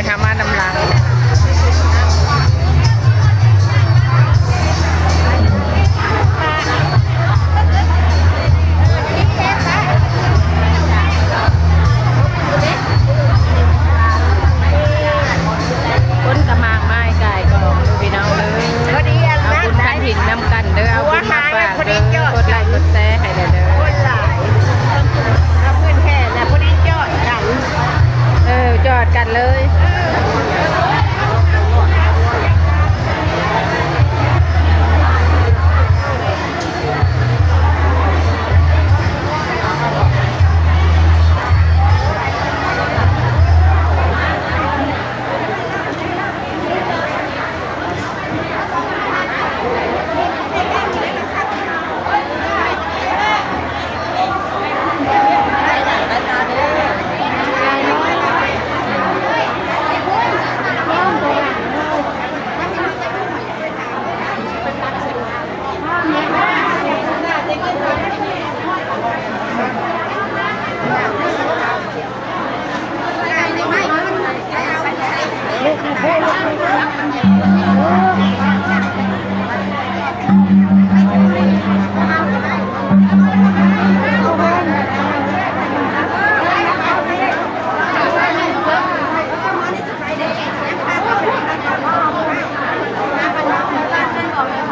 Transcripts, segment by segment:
ทำมาดำลังคนกระมากไม้ไก่กองพี่น้องเลยเอาบุญท่านหินน้ำกันเด้อเอาบุญมาฝากเด้อกดไลค์กดแชร์ให้เด้อคนหลายเอาเพื่อนแค่แล้วพอดีจอดกันจอดกันเลย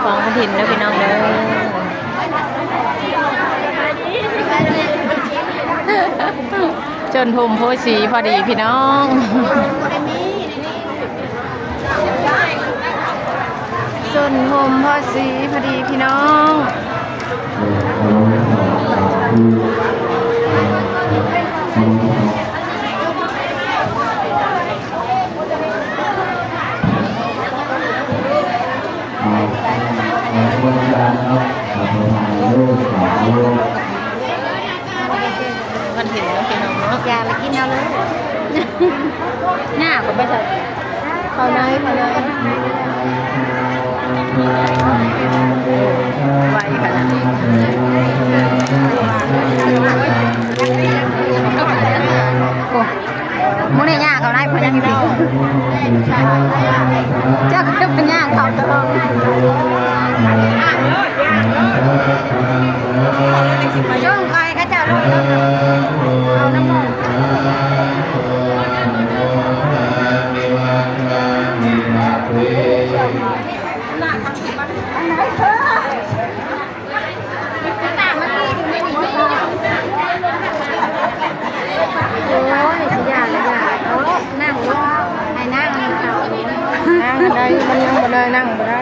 ของถิ่นนะพี่น้องเด้อจนทุ่มโพสีพอดีพี่น้องจนทุ่มโพสีพอดีพี่น้องมันเห็นแล้วพี่น้องเนาะยาไปกินเอาเลยหน้าก็ไปใส่เขาเลยไหวขนาดนี้โอ้มุ้งเนี่ยยาเขาได้พอยังดีเจ้าก็เป็นยาเขาตลอดช่วงใครเขาจะเอาน้ำมันโอ้ยสิยาเลยยาเขานั่งรถให้นั่งเขานั่งได้มันยังบ่ได้นั่งบ่ได้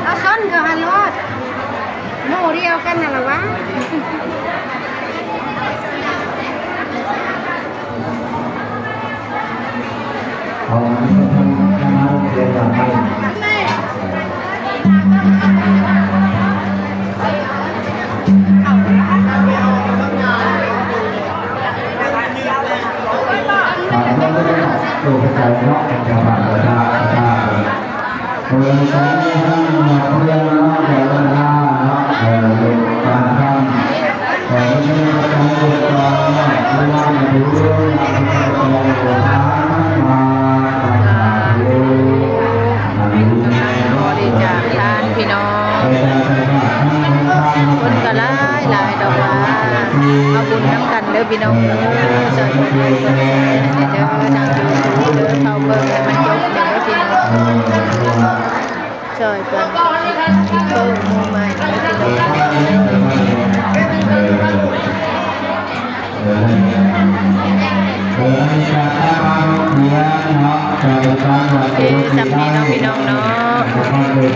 เอาซ้อนกับฮันรอดโม่เดียวกันน่ะหรอวะตัวกระจายนอกจากบาดกระดาษตัวใช้ห้างหมดเรื่องนอกจากกระดาษการทำแต่ไม่ใช่การตรวจสอบเวลาไม่รู้เรื่องตัวทางมาบริจาคทานพี่น้องคนก็หลายดอกว่าเอาบุญน้ำกันเด้อพี่น้องเด้อสาธุเด้อเด้อทางยูทูบเด้อเข้าเบิ่งให้มันจบเด้อพี่น้อง คือจำนี้น้องพี่น้องเนาะ